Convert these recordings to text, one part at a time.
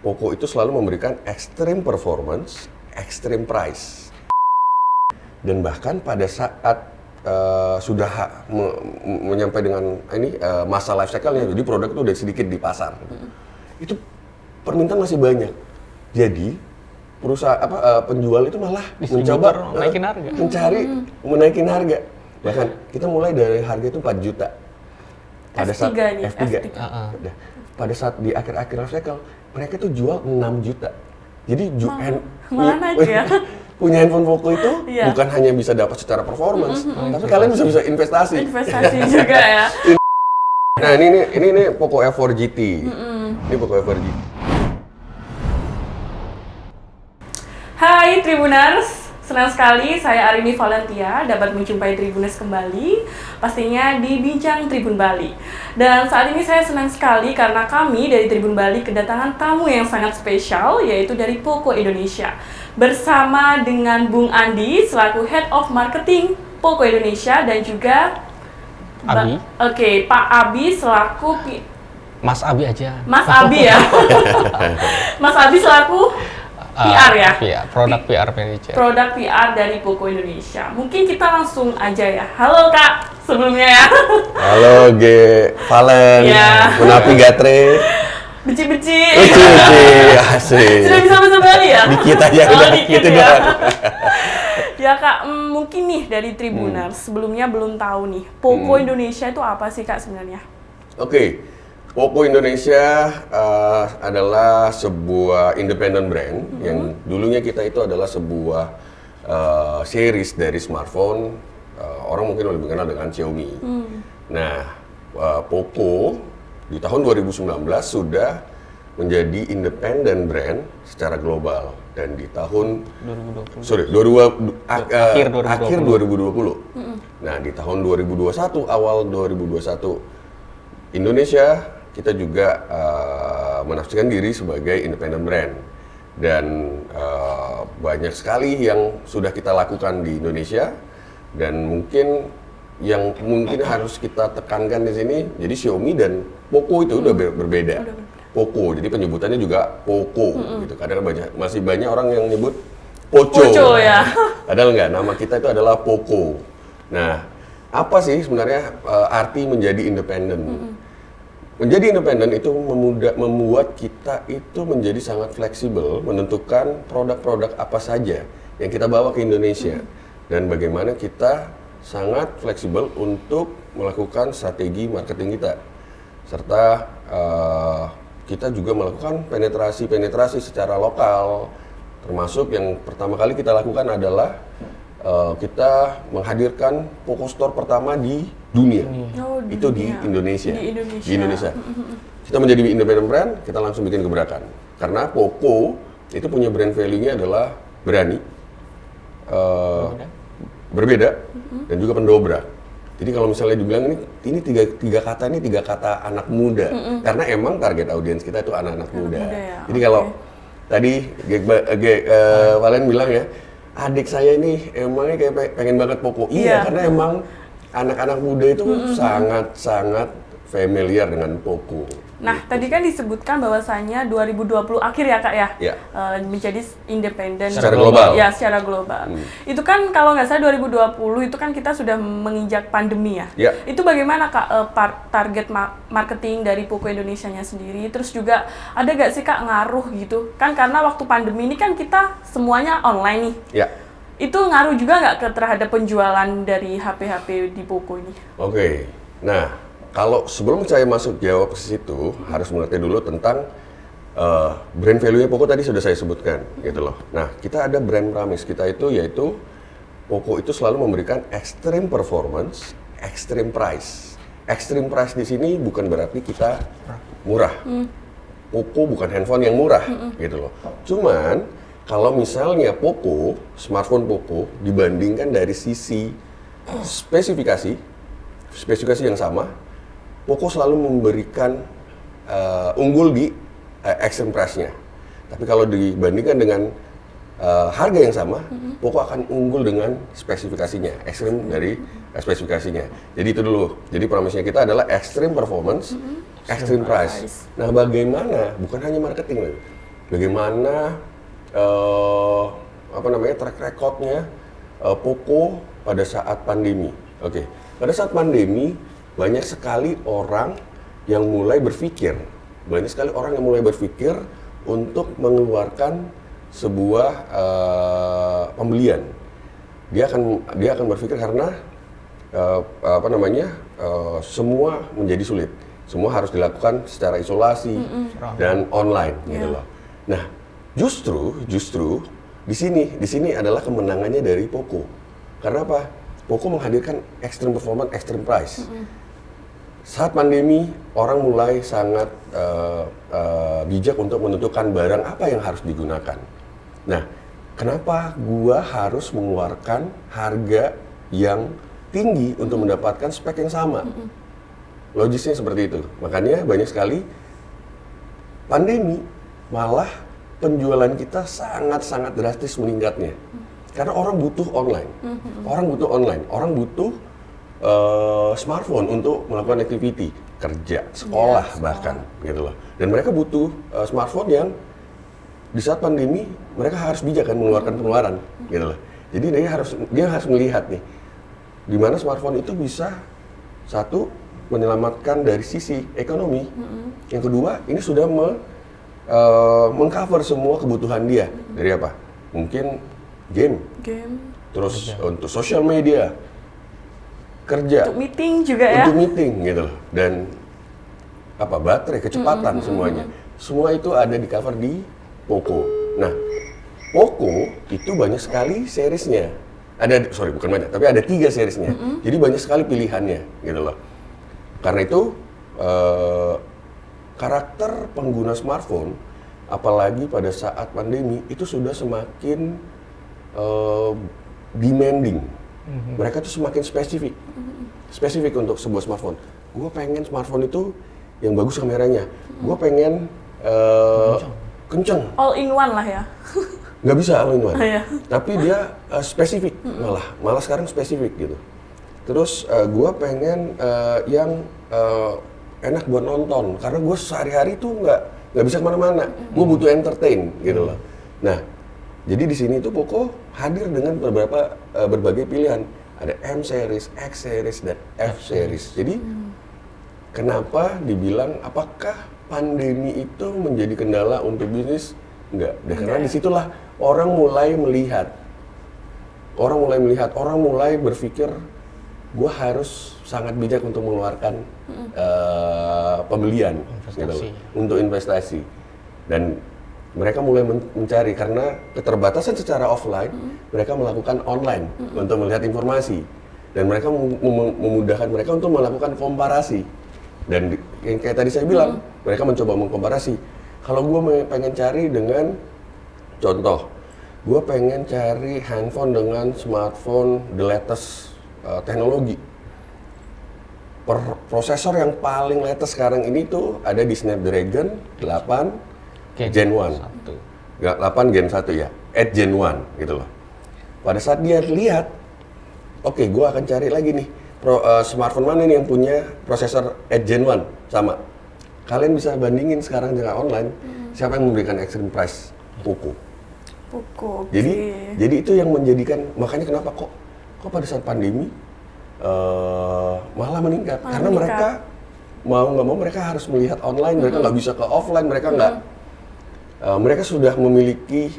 Poco itu selalu memberikan extreme performance, extreme price. Dan bahkan pada saat sudah menyampai dengan masa life cycle-nya, jadi produk itu udah sedikit di pasar. Itu permintaan masih banyak. Jadi penjual itu malah mencoba menaikin harga. Bahkan kita mulai dari harga itu 4 juta. Pada saat F3. Pada saat di akhir-akhir life cycle, mereka tuh jual 6 juta. Jadi malah naik ya. Punya handphone Poco itu bukan hanya bisa dapat secara performance, tapi kalian bisa investasi. Investasi juga ya. Nah ini Poco F4 GT. Ini Poco F4 GT. Hai Tribuners, senang sekali saya Arini Valentia dapat menjumpai Tribuners kembali, pastinya di Bincang Tribun Bali. Dan saat ini saya senang sekali karena kami dari Tribun Bali kedatangan tamu yang sangat spesial, yaitu dari Poco Indonesia. Bersama dengan Bung Andi selaku Head of Marketing Poco Indonesia dan juga Abi. Pak Abi selaku Mas Abi aja. Mas Abi ya. Mas Abi selaku PR ya? Produk PR Manager. Produk PR dari Poco Indonesia. Mungkin kita langsung aja ya. Halo Kak, sebelumnya ya. Halo Valen, Menapi Gatre. Beci-beci. Asik. Sudah bisa bahasa Bali ya? Dikit aja udah, dikit gitu ya. doang. Ya Kak, mungkin nih dari Tribuners, sebelumnya belum tahu nih, Poco Indonesia itu apa sih Kak sebenarnya? Oke. Poco Indonesia adalah sebuah independent brand yang dulunya kita itu adalah sebuah series dari smartphone, orang mungkin lebih kenal dengan Xiaomi. Nah, Poco di tahun 2019 sudah menjadi independent brand secara global dan di tahun 2020. akhir 2020. Nah, di tahun 2021 awal 2021 Indonesia kita juga menafsirkan diri sebagai independent brand dan banyak sekali yang sudah kita lakukan di Indonesia dan mungkin harus kita tekankan di sini. Jadi Xiaomi dan Poco itu udah berbeda. Poco, jadi penyebutannya juga Poco gitu. Kadang masih banyak orang yang nyebut Poco ya. Padahal enggak, nama kita itu adalah Poco. Nah, apa sih sebenarnya arti menjadi independen? Menjadi independen itu membuat kita itu menjadi sangat fleksibel menentukan produk-produk apa saja yang kita bawa ke Indonesia dan bagaimana kita sangat fleksibel untuk melakukan strategi marketing kita serta kita juga melakukan penetrasi secara lokal, termasuk yang pertama kali kita lakukan adalah kita menghadirkan Poco Store pertama di dunia. Itu di Indonesia. Di Indonesia. Kita menjadi independent brand, kita langsung bikin gebrakan. Karena Poco itu punya brand value-nya adalah berani, berbeda, dan juga pendobrak. Jadi kalau misalnya dibilang ini tiga kata anak muda, karena emang target audiens kita itu anak-anak muda. Jadi kalau tadi Valen bilang ya, adik saya ini emangnya kayak pengen banget Poco. Iya, karena emang anak-anak muda itu sangat familiar dengan Poco. Nah, tadi kan disebutkan bahwasannya 2020 akhir ya Kak ya, menjadi independen secara global. Ya, secara global. Itu kan kalau nggak salah 2020 itu kan kita sudah menginjak pandemi ya. Itu bagaimana Kak target marketing dari Poco Indonesia-nya sendiri? Terus juga ada nggak sih Kak ngaruh gitu? Kan karena waktu pandemi ini kan kita semuanya online nih. Itu ngaruh juga nggak terhadap penjualan dari HP-HP di Poco ini? Oke. Nah, kalau sebelum saya masuk jawab ke situ, harus mengerti dulu tentang brand value-nya Poco tadi sudah saya sebutkan, gitu loh. Nah, kita ada brand promise kita itu yaitu Poco itu selalu memberikan extreme performance, extreme price. Extreme price di sini bukan berarti kita murah. Poco bukan handphone yang murah, gitu loh. Cuman kalau misalnya Poco, smartphone Poco dibandingkan dari sisi spesifikasi yang sama, Poco selalu memberikan unggul di extreme price-nya. Tapi kalau dibandingkan dengan harga yang sama, Poco akan unggul dengan spesifikasinya, ekstrim dari spesifikasinya. Jadi itu dulu. Jadi promise-nya kita adalah extreme performance, extreme price. Nah, bagaimana? Bukan hanya marketing loh. bagaimana track recordnya Poco pada saat pandemi. Oke, pada saat pandemi banyak sekali orang yang mulai berpikir, untuk mengeluarkan sebuah pembelian. Dia akan berpikir karena semua menjadi sulit. Semua harus dilakukan secara isolasi dan online gitu loh. Nah, justru di sini adalah kemenangannya dari Poco. Karena apa? Poco menghadirkan extreme performance, extreme price. Saat pandemi, orang mulai sangat bijak untuk menentukan barang apa yang harus digunakan. Nah, kenapa gua harus mengeluarkan harga yang tinggi untuk mendapatkan spek yang sama? Logisnya seperti itu. Makanya banyak sekali pandemi malah penjualan kita sangat-sangat drastis meningkatnya. Karena orang butuh online. Orang butuh smartphone untuk melakukan activity, kerja, sekolah bahkan gitu loh. Dan mereka butuh smartphone yang di saat pandemi mereka harus bijak kan mengeluarkan pengeluaran gitu loh. Jadi dia harus melihat nih di mana smartphone itu bisa satu menyelamatkan dari sisi ekonomi. Yang kedua, ini sudah mengcover semua kebutuhan dia. Dari apa? Mungkin game. Terus untuk social media, kerja, untuk meeting juga ya. Untuk meeting gitu loh. Dan baterai, kecepatan semuanya. Semua itu ada di cover di Poco. Nah, Poco itu banyak sekali seriesnya. Ada 3 seriesnya. Jadi banyak sekali pilihannya gitu loh. Karena itu karakter pengguna smartphone, apalagi pada saat pandemi, itu sudah semakin demanding. Mereka tuh semakin spesifik untuk sebuah smartphone. Gue pengen smartphone itu yang bagus kameranya. Gue pengen kenceng. All in one lah ya. Nggak bisa all in one. Iya. Tapi dia spesifik malah sekarang spesifik gitu. Terus gue pengen yang enak buat nonton, karena gue sehari-hari tuh nggak bisa kemana-mana. Gue butuh entertain gitu loh. Nah, jadi di sini tuh Poco hadir dengan berbagai pilihan. Ada M series, X series, dan F series. Jadi kenapa dibilang apakah pandemi itu menjadi kendala untuk bisnis? Enggak. Karena disitulah orang mulai melihat, orang mulai berpikir, gue harus sangat bijak untuk mengeluarkan pembelian gitu, untuk investasi. Dan mereka mulai mencari, karena keterbatasan secara offline, mereka melakukan online untuk melihat informasi. Dan mereka memudahkan mereka untuk melakukan komparasi. Dan yang kayak tadi saya bilang, mereka mencoba mengkomparasi. Kalau gue pengen cari dengan, contoh, gue pengen cari handphone dengan smartphone the latest teknologi. Prosesor yang paling latest sekarang ini tuh ada di Snapdragon 8 Gen 1. 8 Gen 1 ya, 8 Gen 1 gitu loh. Pada saat dia lihat, oke, gue akan cari lagi nih, smartphone mana nih yang punya prosesor 8 Gen 1 sama. Kalian bisa bandingin sekarang dengan online, siapa yang memberikan extreme price? Poco. Okay. Jadi itu yang menjadikan, makanya kenapa kok pada saat pandemi malah meningkat. Karena mereka mau nggak mau mereka harus melihat online, mereka nggak bisa ke offline, mereka sudah memiliki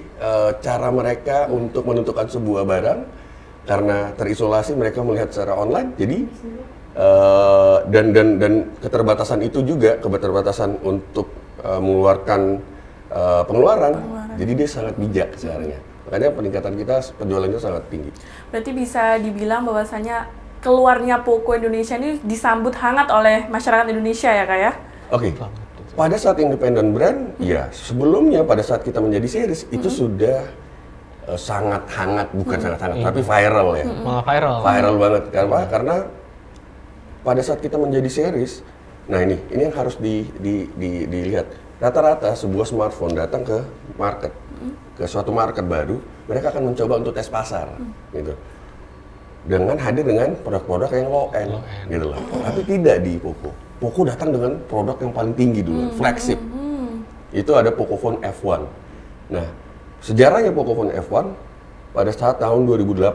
cara mereka untuk menentukan sebuah barang. Karena terisolasi, mereka melihat secara online. Jadi dan keterbatasan itu juga keterbatasan untuk mengeluarkan pengeluaran. Jadi dia sangat bijak sebenarnya. Makanya peningkatan kita penjualannya sangat tinggi. Berarti bisa dibilang bahwasanya keluarnya Poco Indonesia ini disambut hangat oleh masyarakat Indonesia ya Kak ya? Oke. Pada saat independent brand, ya sebelumnya pada saat kita menjadi series itu sudah sangat hangat, bukan sangat hangat, tapi viral ya. Malah viral. Viral banget. Karena pada saat kita menjadi series, nah ini yang harus dilihat. Rata-rata sebuah smartphone datang ke market, ke suatu market baru, mereka akan mencoba untuk tes pasar, gitu. Dengan hadir dengan produk-produk yang low end, gitu loh. Tapi tidak di Poco. Poco datang dengan produk yang paling tinggi dulu, flagship. itu ada Pocophone F1. Nah, sejarahnya Pocophone F1 pada saat tahun 2018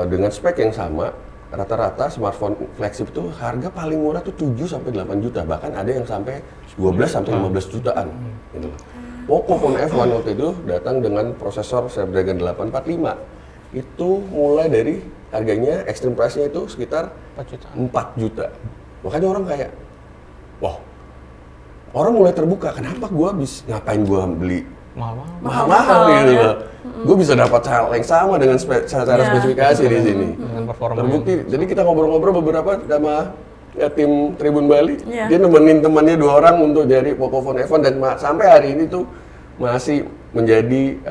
dengan spek yang sama, rata-rata smartphone flagship itu harga paling murah tuh 7 sampai 8 juta, bahkan ada yang sampai 12 sampai 15 jutaan. Gitu. Pocophone F1 waktu itu datang dengan prosesor Snapdragon 845. Itu mulai dari harganya extreme price-nya itu sekitar 4 juta. 4 juta. Makanya orang kayak, wow, orang mulai terbuka, kenapa ngapain gua beli Mahal-mahal. mahal-mahal gitu loh. Gue bisa dapat hal yang sama dengan cara spesifikasi di sini. Dengan performa Terbukti. Jadi kita ngobrol-ngobrol beberapa sama tim Tribun Bali. Iya. Dia nemenin temannya 2 orang untuk jadi Pocophone F1 dan sampai hari ini tuh masih menjadi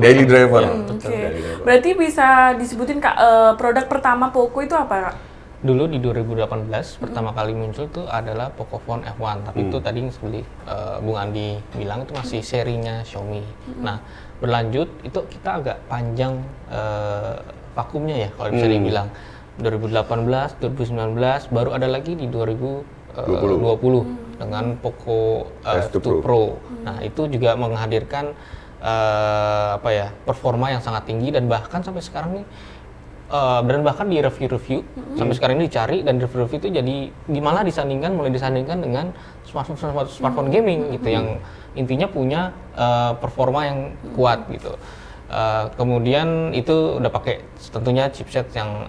daily driver. Oke. Berarti bisa disebutin Kak, produk pertama Poco itu apa Kak? Dulu di 2018 pertama kali muncul tuh adalah Pocophone F1, tapi itu tadi seperti Bung Andi bilang itu masih serinya Xiaomi. Nah, berlanjut itu kita agak panjang vakumnya ya kalau bisa dibilang. 2018, 2019 baru ada lagi di 2020 dengan Poco S2 F2 Pro. Nah, itu juga menghadirkan performa yang sangat tinggi dan bahkan sampai sekarang nih dan bahkan di review-review sampai sekarang ini dicari dan review-review itu jadi mulai disandingkan dengan smartphone gaming gitu yang intinya punya performa yang kuat gitu. Kemudian itu udah pakai tentunya chipset yang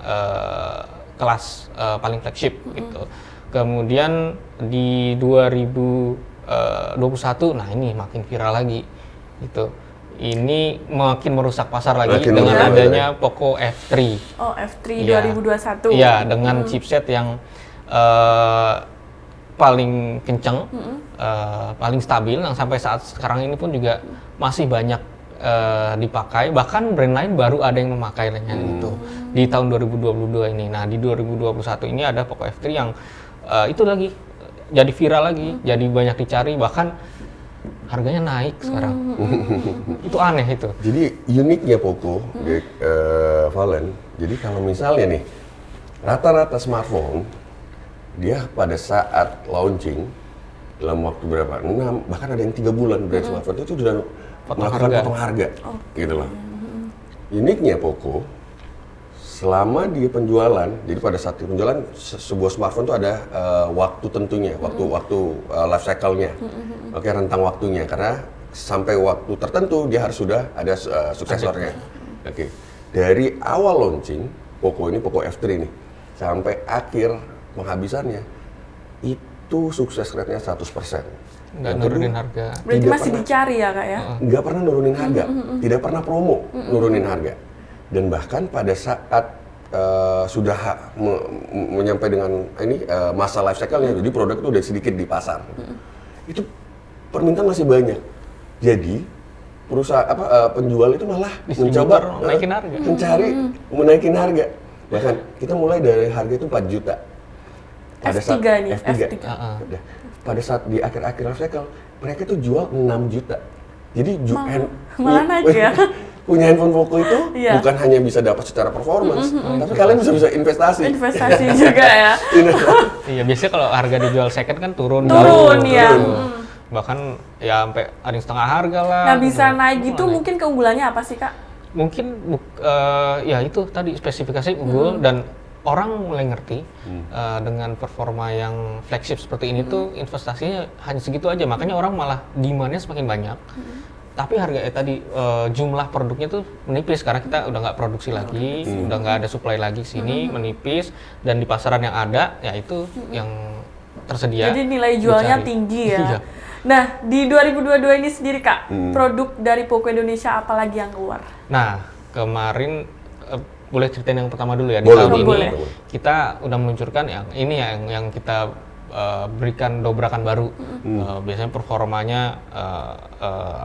kelas paling flagship gitu. Kemudian di 2021, nah ini makin viral lagi gitu. Ini makin merusak pasar lagi dengan adanya Poco F3. Oh, F3 Ya. 2021. Iya, dengan chipset yang paling kenceng, paling stabil, yang sampai saat sekarang ini pun juga masih banyak dipakai. Bahkan brand lain baru ada yang memakainya itu di tahun 2022 ini. Nah, di 2021 ini ada Poco F3 yang itu lagi jadi viral lagi, jadi banyak dicari, bahkan harganya naik sekarang. Itu aneh itu. Jadi uniknya Poco, Valen. Jadi kalau misalnya nih, rata-rata smartphone dia pada saat launching dalam waktu berapa? 6, bahkan ada yang 3 bulan brand smartphone itu sudah melakukan potong harga, gitu loh. Uniknya Poco, selama dia penjualan, jadi pada saat penjualan sebuah smartphone itu ada waktu tentunya, waktu life cycle-nya, oke, rentang waktunya, karena sampai waktu tertentu dia harus sudah ada suksesornya. Oke, dari awal launching Poco ini, Poco F3 ini, sampai akhir penghabisannya itu sukses rate-nya 100%. Nggak nurunin harga. Berarti Tidak masih pernah. dicari ya Kak ya? Nggak pernah nurunin harga, tidak pernah promo nurunin harga, dan bahkan pada saat sudah menyampai dengan ini masa life cycle-nya, jadi produk itu udah sedikit di pasar, itu permintaan masih banyak, jadi perusahaan penjual itu malah Distributor mencoba naikin harga. mencari menaikin harga, bahkan kita mulai dari harga itu 4 juta. F3 nih, F3. F3. Udah. Pada saat di akhir-akhir life cycle, mereka tuh jual 6 juta. Jadi malah naik ya? Punya handphone Poco itu Iya. bukan hanya bisa dapat secara performance, tapi kalian bisa investasi. Investasi juga ya. Iya, biasanya kalau harga dijual second kan turun. Turun ya. Bahkan ya sampai ada yang setengah harga lah. Nah, bisa naik gitu mungkin keunggulannya apa sih Kak? Mungkin ya itu tadi spesifikasi unggul dan orang mulai ngerti dengan performa yang flagship seperti ini tuh investasinya hanya segitu aja, makanya orang malah demand-nya semakin banyak. Tapi harga tadi jumlah produknya tuh menipis karena kita udah nggak produksi lagi, udah nggak ada supply lagi sini, menipis, dan di pasaran yang ada ya itu yang tersedia. Jadi nilai jualnya dicari. tinggi ya. Iya. Nah, di 2022 ini sendiri Kak, produk dari Poco Indonesia apa lagi yang keluar? Nah, kemarin boleh ceritain yang pertama dulu ya. Di Boleh, tahun ini boleh. kita udah meluncurkan yang ini ya, yang kita berikan dobrakan baru. Biasanya performanya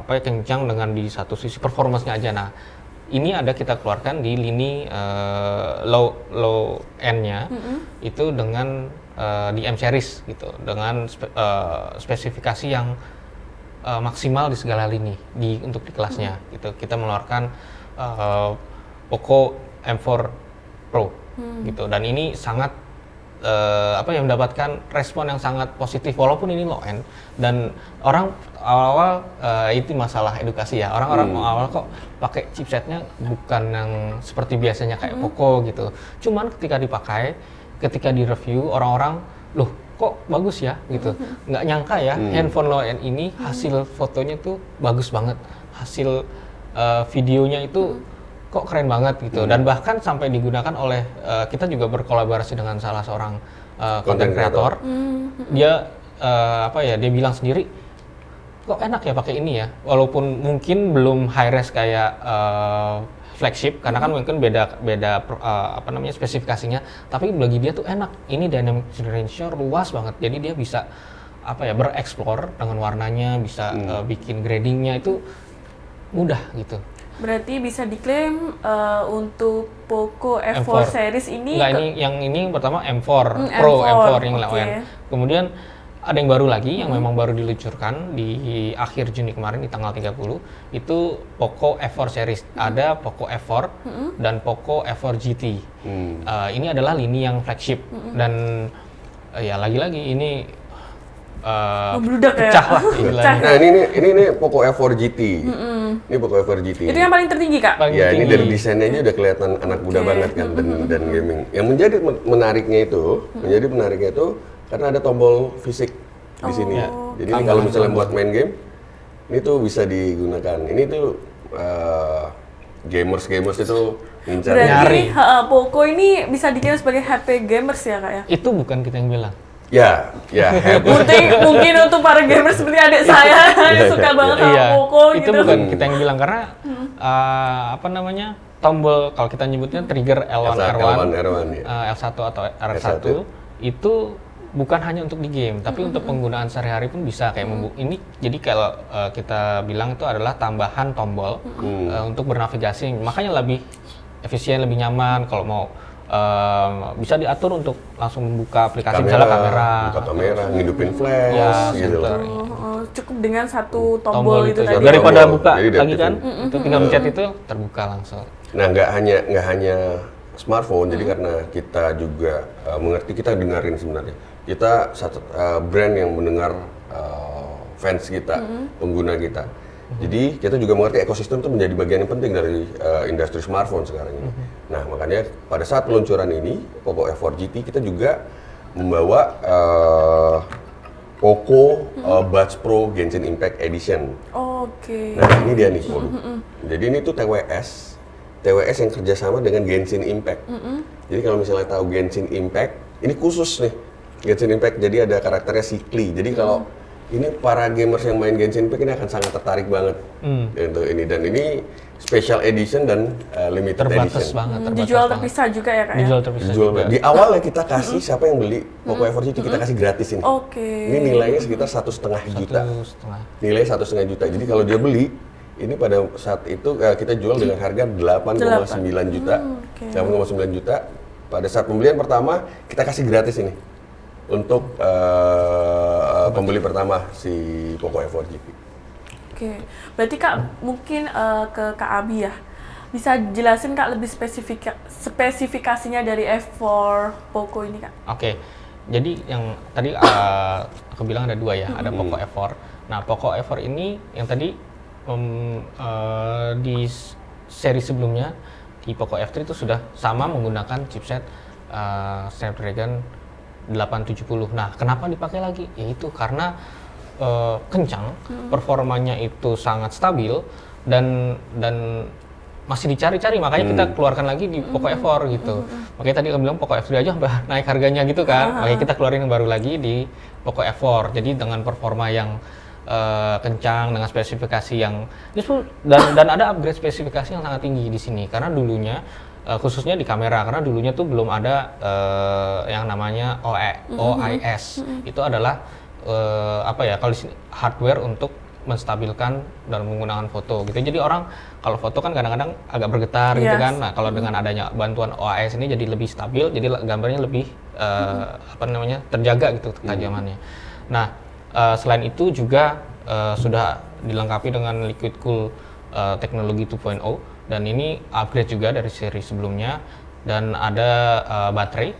kencang dengan di satu sisi performance-nya aja. Nah, ini ada kita keluarkan di lini low end-nya itu dengan di M series gitu, dengan spesifikasi yang maksimal di segala lini untuk di kelasnya gitu. Kita mengeluarkan Poco M4 Pro gitu, dan ini sangat mendapatkan respon yang sangat positif walaupun ini low end, dan orang awal-awal itu masalah edukasi ya, orang-orang awal kok pakai chipsetnya bukan yang seperti biasanya kayak Poco gitu. Cuman ketika dipakai, ketika di review orang-orang, loh kok bagus ya gitu, nggak nyangka ya handphone low end ini hasil fotonya tuh bagus banget, hasil videonya itu kok keren banget gitu, dan bahkan sampai digunakan oleh kita juga berkolaborasi dengan salah seorang content creator. Dia dia bilang sendiri kok enak ya pakai ini ya, walaupun mungkin belum high res kayak flagship karena kan mungkin beda spesifikasinya, tapi bagi dia tuh enak. Ini dynamic range-nya luas banget, jadi dia bisa bereksplor dengan warnanya, bisa bikin gradingnya itu mudah gitu. Berarti bisa diklaim untuk Poco F4 series ini. Enggak, ini yang pertama M4 Pro, M4 yang low end. Kemudian ada yang baru lagi yang memang baru diluncurkan di akhir Juni kemarin di tanggal 30, itu Poco F4 series. Ada Poco F4 dan Poco F4 GT. Ini adalah lini yang flagship dan ya lagi-lagi ini membludak ya. Pecah lah istilahnya. Nah ini Poco F4 GT. Ini Poco F4 GT. Itu yang paling tertinggi, Kak? Paling Ya, ini tinggi. dari desainnya aja udah kelihatan anak muda banget kan, dan gaming. Yang menjadi menariknya itu karena ada tombol fisik di sini. Jadi ini kalau misalnya buat main game, ini tuh bisa digunakan. Ini tuh gamers itu ngincar. Berarti Poco ini bisa diklaim sebagai HP gamers ya, Kak ya? Itu bukan kita yang bilang. Ya, Mungkin untuk para gamers seperti adik saya yang suka banget sama Poco itu gitu. bukan kita yang bilang karena tombol kalau kita nyebutnya trigger L1 R1, L1 atau R1 itu bukan hanya untuk di game, tapi untuk penggunaan sehari-hari pun bisa kayak ini. Jadi kalau kita bilang itu adalah tambahan tombol untuk bernavigasi, makanya lebih efisien, lebih nyaman kalau mau. Bisa diatur untuk langsung membuka aplikasi misalnya kamera, ngidupin flash, gitu. Cukup dengan satu tombol itu tadi. Daripada tombol. buka Jadi lagi kan, itu tinggal mencet itu terbuka langsung. Nah, nggak hanya smartphone, jadi karena kita juga mengerti, kita dengerin sebenarnya. Kita brand yang mendengar fans kita, pengguna kita. Jadi kita juga mengerti ekosistem itu menjadi bagian yang penting dari industri smartphone sekarang ini. Nah, makanya pada saat peluncuran ini, Poco F4 GT, kita juga membawa Poco Buds Pro Genshin Impact Edition. Oke. Nah, ini dia nih produk. Jadi ini tuh TWS yang kerjasama dengan Genshin Impact. Jadi kalau misalnya tahu Genshin Impact, ini khusus nih Genshin Impact. Jadi ada karakternya Cycli. Jadi kalau ini para gamers yang main Genshin Impact ini akan sangat tertarik banget untuk ini, dan ini special edition dan limited terbatas edition. banget. Dijual terpisah juga ya, Kak ya? Dijual terpisah Dijual juga. di awal ya kita kasih siapa yang beli Poco F4 GT kita kasih gratis ini. Oke. Ini nilainya sekitar 1,5 juta. 1,5. Nilai 1,5 juta. Jadi kalau dia beli ini pada saat itu kita jual dengan harga 8,9 juta. 8,9 juta. Pada saat pembelian pertama kita kasih gratis ini untuk pembeli pertama si Poco F4 GT. Oke, berarti Kak mungkin ke Kak Abi ya, bisa jelasin Kak lebih spesifikasinya dari F4 Poco ini Kak? Oke, jadi yang tadi aku bilang ada dua ya, ada Poco F4. Nah, Poco F4 ini yang tadi di seri sebelumnya di Poco F3 itu sudah sama menggunakan chipset Snapdragon 870. Nah, kenapa dipakai lagi? Yaitu karena kencang, performanya itu sangat stabil dan masih dicari-cari, makanya kita keluarkan lagi di Poco F4 gitu. Makanya tadi aku bilang Poco F3 aja naik harganya gitu kan. Makanya kita keluarin yang baru lagi di Poco F4. Jadi dengan performa yang kencang, dengan spesifikasi yang dan ada upgrade spesifikasi yang sangat tinggi di sini karena dulunya khususnya di kamera, karena dulunya tuh belum ada yang namanya OIS. Itu adalah kalau di sini hardware untuk menstabilkan dan menggunakan foto gitu. Jadi orang kalau foto kan kadang-kadang agak bergetar gitu kan. Nah, kalau dengan adanya bantuan OIS ini jadi lebih stabil, jadi gambarnya lebih terjaga gitu ketajamannya. Nah, selain itu juga sudah dilengkapi dengan liquid cool teknologi 2.0, dan ini upgrade juga dari seri sebelumnya, dan ada baterai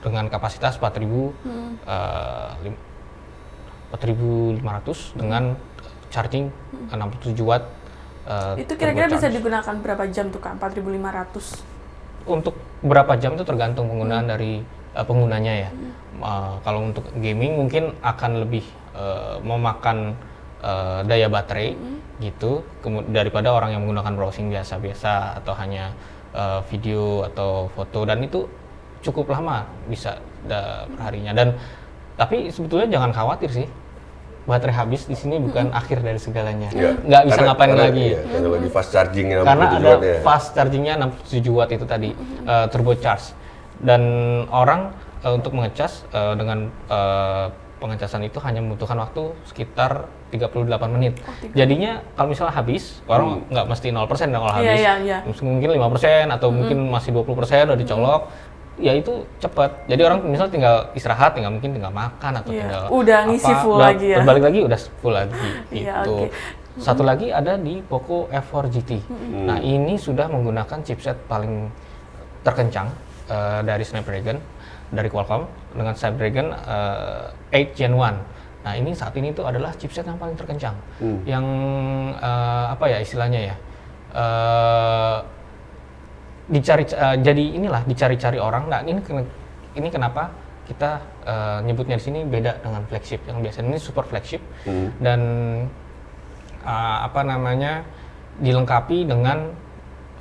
dengan kapasitas 4.500 dengan charging 67 watt. Itu kira-kira bisa turbocharge. digunakan berapa jam tuh Kak? 4.500. Untuk berapa jam itu tergantung penggunaan dari penggunanya ya. Kalau untuk gaming mungkin akan lebih memakan daya baterai gitu daripada orang yang menggunakan browsing biasa-biasa atau hanya video atau foto, dan itu cukup lama bisa perharinya. Dan tapi sebetulnya jangan khawatir sih, baterai habis di sini bukan akhir dari segalanya. Ya. Nggak bisa ngapain karena, lagi. Iya, teknologi fast chargingnya Karena 67 ada watt ya. fast chargingnya 67 watt itu tadi, turbocharge. Dan orang untuk mengecas dengan pengecasan itu hanya membutuhkan waktu sekitar 38 menit. Jadinya kalau misalnya habis, orang nggak mesti 0% dong kalau habis. Iya. Mungkin 5% atau mungkin masih 20% udah dicolok. Ya itu cepat. Jadi orang misalnya tinggal istirahat, mungkin tinggal makan atau Iya, tinggal udah ngisi full lagi ya. Berbalik lagi udah full lagi. Iya, Gitu. oke. Satu lagi ada di Poco F4 GT. Nah, ini sudah menggunakan chipset paling terkencang dari Snapdragon, dari Qualcomm dengan Snapdragon 8 Gen 1. Nah, ini saat ini itu adalah chipset yang paling terkencang. Yang apa ya istilahnya ya? Dicari-cari orang. Nah, ini kenapa kita nyebutnya di sini beda dengan flagship yang biasanya. Ini super flagship dan dilengkapi dengan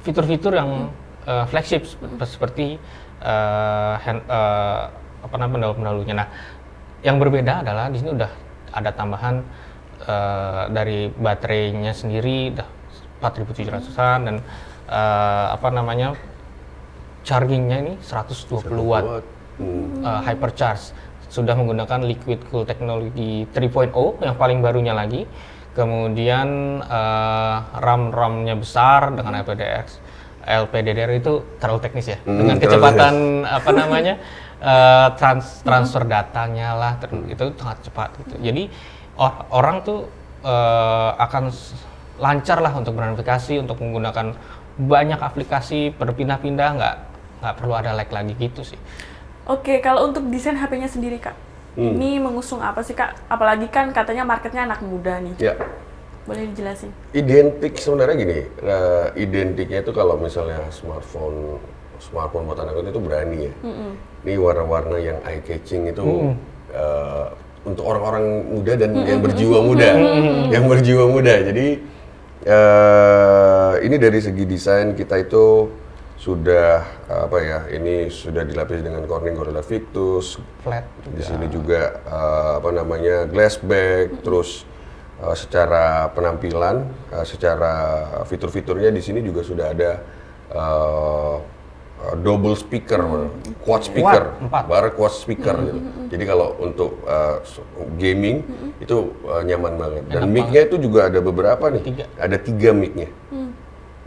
fitur-fitur yang flagship seperti pendahulu-pendahulunya. Nah, yang berbeda adalah di sini udah ada tambahan dari baterainya sendiri udah 4.700-an dan chargingnya ini 120 watt. Hypercharge, sudah menggunakan liquid cool technology 3.0 yang paling barunya lagi. Kemudian RAM-nya besar dengan LPDDR itu terlalu teknis ya, dengan kecepatan transfer datanya lah itu sangat cepat gitu. Jadi orang tuh akan lancar lah untuk bernavigasi, untuk menggunakan banyak aplikasi, berpindah-pindah, nggak perlu ada lag lagi gitu sih. Oke, kalau untuk desain HP-nya sendiri Kak, ini mengusung apa sih Kak? Apalagi kan katanya marketnya anak muda nih. Ya. Boleh dijelasin? Identik sebenarnya gini, identiknya itu kalau misalnya smartphone buat anak itu berani ya. Ini warna-warna yang eye catching itu untuk orang-orang muda dan yang berjiwa muda, yang berjiwa muda. Jadi ini dari segi desain kita itu sudah ini sudah dilapisi dengan Corning Gorilla Victus, Flat. di sini juga glass back, terus secara penampilan, secara fitur-fiturnya di sini juga sudah ada double speaker, quad speaker, bareng quad speaker gitu. Jadi kalau untuk gaming itu nyaman banget. Dan mic-nya itu juga ada beberapa nih, ada 3 mic-nya.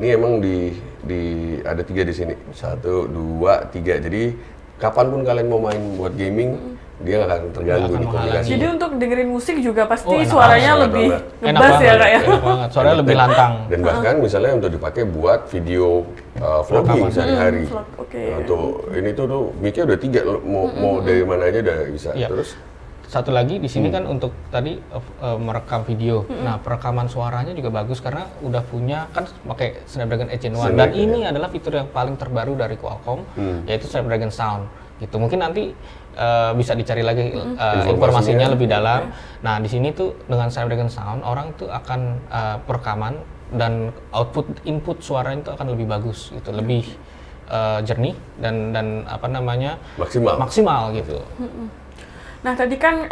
Ini emang ada 3 di sini, 1, 2, 3. Jadi kapanpun kalian mau main buat gaming, dia nggak akan terganggu di komunikasi. Jadi untuk dengerin musik juga pasti enak suaranya banget, lebih enak ngebas ya Kak ya? Enak banget, suaranya lebih lantang. Dan bahkan misalnya untuk dipakai buat video vlogging sehari-hari. Vlog, oke. Nah, tuh ini tuh mic-nya udah 3, mau dari mana aja udah bisa. Iya. Terus Satu lagi di sini kan untuk tadi merekam video. Nah, perekaman suaranya juga bagus karena udah punya kan pakai Snapdragon 8 Gen 1 dan ini adalah fitur yang paling terbaru dari Qualcomm yaitu Snapdragon Sound. Gitu. Mungkin nanti bisa dicari lagi informasinya lebih dalam. Nah, di sini tuh dengan Snapdragon Sound orang tuh akan perekaman dan input suaranya itu akan lebih bagus gitu, lebih jernih dan maksimal gitu. Nah tadi kan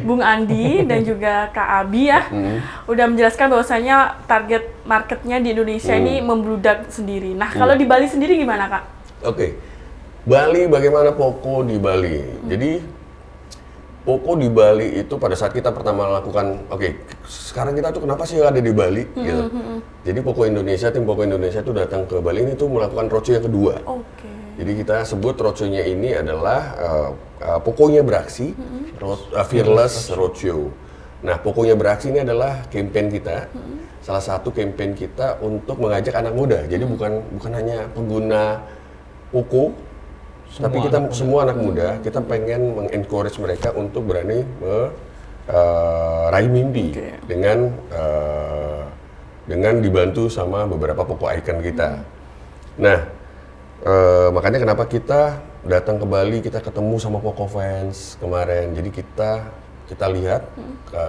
Bung Andi dan juga Kak Abi ya udah menjelaskan bahwasanya target marketnya di Indonesia ini membludak sendiri. Nah kalau di Bali sendiri gimana Kak? Oke. Bali, bagaimana Poco di Bali? Jadi Poco di Bali itu pada saat kita pertama lakukan, sekarang kita tuh kenapa sih ada di Bali gitu. Jadi tim Poco Indonesia tuh datang ke Bali ini tuh melakukan roadshow yang kedua. Jadi kita sebut roadshow-nya ini adalah Poconya Beraksi, Fearless Roadshow. Nah, Poconya Beraksi ini adalah campaign kita, salah satu campaign kita untuk mengajak anak muda. Jadi bukan hanya pengguna Poco, tapi kita anak muda. semua anak muda, kita pengen mengencourage mereka untuk berani meraih mimpi Oke. dengan dibantu sama beberapa Poco icon kita. Nah, makanya kenapa kita datang ke Bali, kita ketemu sama Poco fans kemarin. Jadi kita lihat,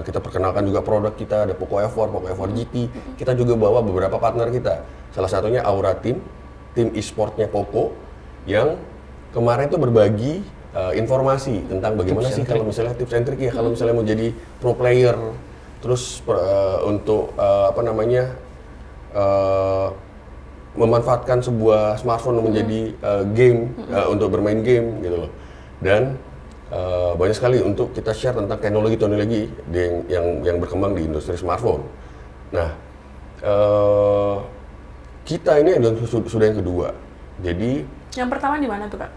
kita perkenalkan juga produk kita, ada Poco F4, Poco F4 GT. Kita juga bawa beberapa partner kita. Salah satunya Aura Team, tim e-sportnya Poco, yang kemarin itu berbagi informasi tentang bagaimana sih kalau misalnya tips and trick ya, kalau misalnya mau jadi pro player, terus untuk memanfaatkan sebuah smartphone menjadi game untuk bermain game gitu loh. Dan banyak sekali untuk kita share tentang teknologi yang berkembang di industri smartphone. Nah, kita ini sudah yang kedua. Jadi Yang pertama di mana tuh, Kak?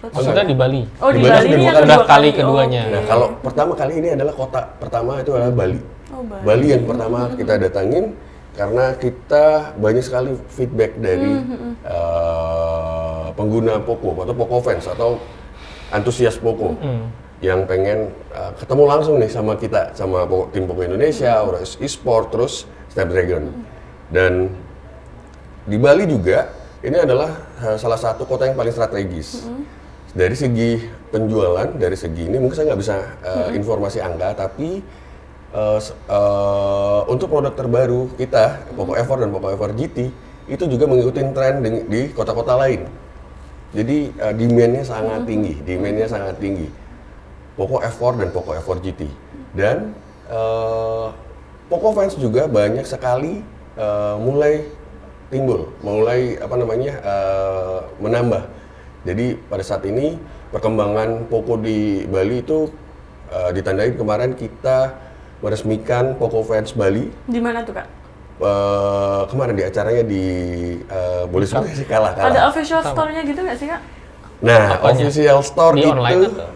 Maksudnya di Bali. Oh, di Di Bali Bali ini sudah yang dua kedua kali. Kali keduanya. Oke. Nah, kalau pertama kali ini adalah kota pertama itu adalah Bali. Oh, Bali. Bali yang pertama kita datangin karena kita banyak sekali feedback dari pengguna Poco atau Poco fans atau antusias Poco yang pengen ketemu langsung nih sama kita, sama tim Poco Indonesia, Aura Esport, terus Snapdragon. Dan di Bali juga ini adalah salah satu kota yang paling strategis. Dari segi penjualan, dari segi ini mungkin saya nggak bisa informasi angka, tapi untuk produk terbaru kita, Poco F4 dan Poco F4 GT, itu juga mengikuti tren di kota-kota lain. Jadi demand-nya sangat tinggi, Poco F4 dan Poco F4 GT. Dan Poco fans juga banyak sekali mulai timbul, menambah. Jadi pada saat ini perkembangan Poco di Bali itu ditandai kemarin kita meresmikan Poco Fans Bali. Di mana tuh, Kak? Kemarin di acaranya di boleh sebut sih kalah. Ada official store-nya gitu nggak sih, Kak? Nah, Apanya? official store Di itu online atau?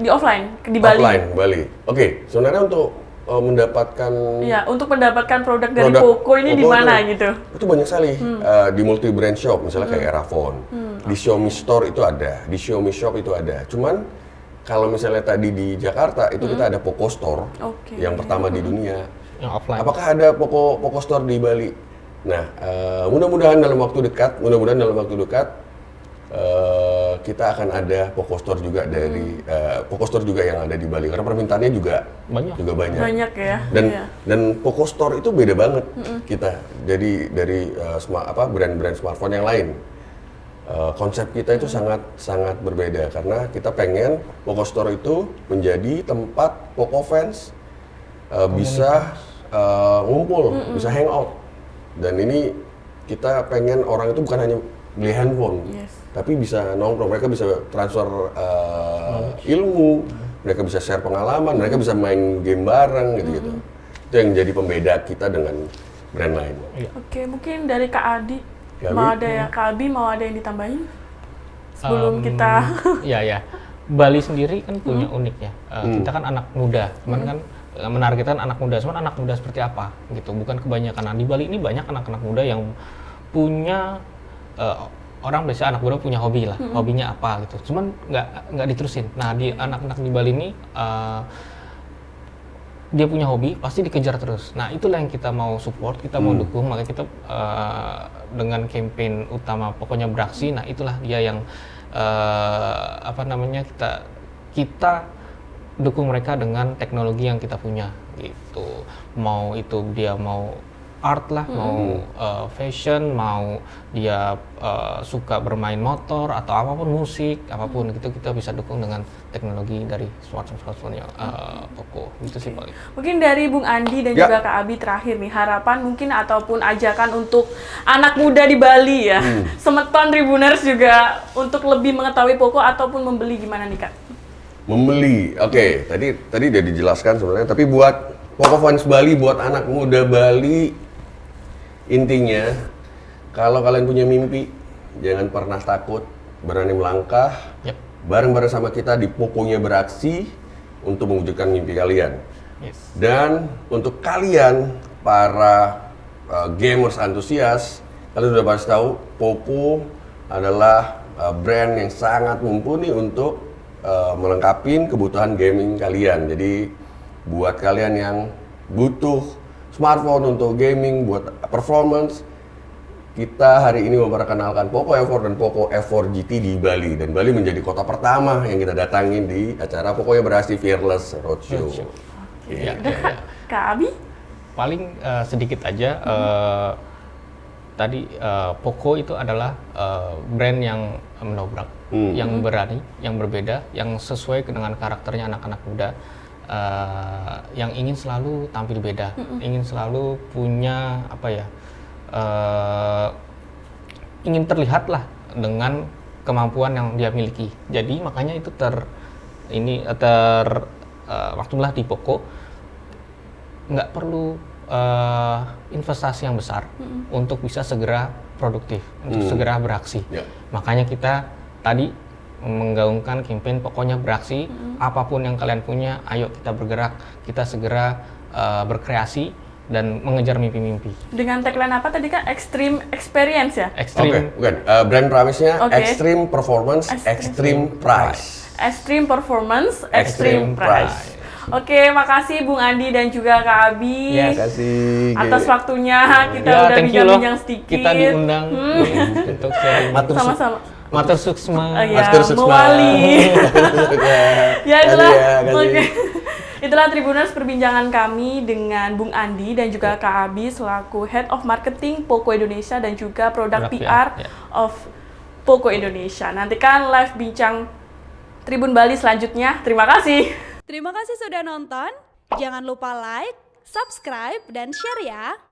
Di offline, di Bali. offline Bali. Oke, sebenarnya untuk mendapatkan Iya, untuk mendapatkan produk dari Poco ini di mana gitu? Itu banyak sekali di multi brand shop, misalnya kayak Erafone. Di Xiaomi Store itu ada, di Xiaomi Shop itu ada. Cuman kalau misalnya tadi di Jakarta itu kita ada Poco Store Oke. yang pertama di dunia. Yang offline. Apakah ada Poco Store di Bali? Nah, mudah-mudahan dalam waktu dekat kita akan ada Poco Store juga dari Poco Store juga yang ada di Bali karena permintaannya juga Banyak. banyak. Banyak ya. Dan Iya. dan Poco Store itu beda banget kita. Jadi dari brand-brand smartphone yang lain. Konsep kita itu sangat berbeda karena kita pengen Poco Store itu menjadi tempat Poco fans bisa ngumpul, bisa hangout. Dan ini kita pengen orang itu bukan hanya beli handphone, Yes. tapi bisa nongkrong. Mereka bisa transfer ilmu, mereka bisa share pengalaman, mereka bisa main game bareng gitu-gitu. Itu yang jadi pembeda kita dengan brand lain. Oke, mungkin dari Kak Adi. Kak Mau Abi? ada ya, Kak Abi mau ada yang ditambahin? Sebelum kita Ya. Bali sendiri kan punya unik ya. Kita kan anak muda, cuman kan menargetkan anak muda. Cuman anak muda seperti apa gitu, bukan kebanyakan. Nah, di Bali ini banyak anak-anak muda yang punya orang biasa anak muda punya hobi lah, hobinya apa gitu. Cuman nggak diterusin. Nah, di anak-anak di Bali ini dia punya hobi pasti dikejar terus. Nah, itulah yang kita mau support, kita mau dukung. Makanya kita dengan campaign utama pokoknya beraksi. Nah, itulah dia yang kita dukung mereka dengan teknologi yang kita punya gitu. Mau itu dia mau art lah, mau fashion, mau dia suka bermain motor atau apapun, musik, apapun gitu, kita bisa dukung dengan teknologi dari smartphone-nya Poco. Gitu sih paling. mungkin dari Bung Andi dan Ya. juga Kak Abi terakhir nih, harapan mungkin ataupun ajakan untuk anak muda di Bali ya. Semeton Tribuners juga untuk lebih mengetahui Poco ataupun membeli gimana nih, Kak? Membeli, oke. Tadi udah dijelaskan sebenarnya. Tapi buat Poco fans Bali, buat anak muda Bali, intinya kalau kalian punya mimpi, jangan pernah takut, berani melangkah. Yep. Bareng-bareng sama kita di Poconya beraksi untuk mewujudkan mimpi kalian. Yes. Dan untuk kalian para gamers antusias, kalian sudah pasti tahu Poco adalah brand yang sangat mumpuni untuk melengkapi kebutuhan gaming kalian. Jadi buat kalian yang butuh smartphone untuk gaming, buat performance, kita hari ini memperkenalkan Poco F4 dan Poco F4 GT di Bali. Dan Bali menjadi kota pertama yang kita datangin di acara Poco yang berhasil Fearless Roadshow. Iya. Kak Abi? Paling sedikit aja. Tadi Poco itu adalah brand yang mendobrak, yang berani, yang berbeda, yang sesuai dengan karakternya anak-anak muda, yang ingin selalu tampil beda, ingin selalu punya apa ya, ingin terlihat lah dengan kemampuan yang dia miliki. Jadi makanya itu waktulah di Poco nggak perlu investasi yang besar untuk bisa segera produktif, untuk segera beraksi. Makanya kita tadi menggaungkan campaign pokoknya beraksi, apapun yang kalian punya, ayo kita bergerak, kita segera berkreasi dan mengejar mimpi-mimpi. Dengan tagline apa tadi Kak? Extreme Experience ya? Extreme. Bukan. Brand promise-nya Extreme Performance, Extreme Price. Extreme Performance, Extreme Extreme Price. Oke, makasih Bung Andi dan juga Kak Abi Kasih atas waktunya. Kita Ya, udah thank you loh. bincang-bincang sedikit. Kita diundang untuk sharing. Sama-sama. Matur suksma. Ya, Master Suksma. mewali. Ya itulah. Kasih. Oke. Itulah Tribuners perbincangan kami dengan Bung Andi dan juga Kak Abi selaku Head of Marketing Poco Indonesia dan juga Product PR of Poco Indonesia. Nantikan live bincang Tribun Bali selanjutnya. Terima kasih. Terima kasih sudah nonton. Jangan lupa like, subscribe, dan share ya.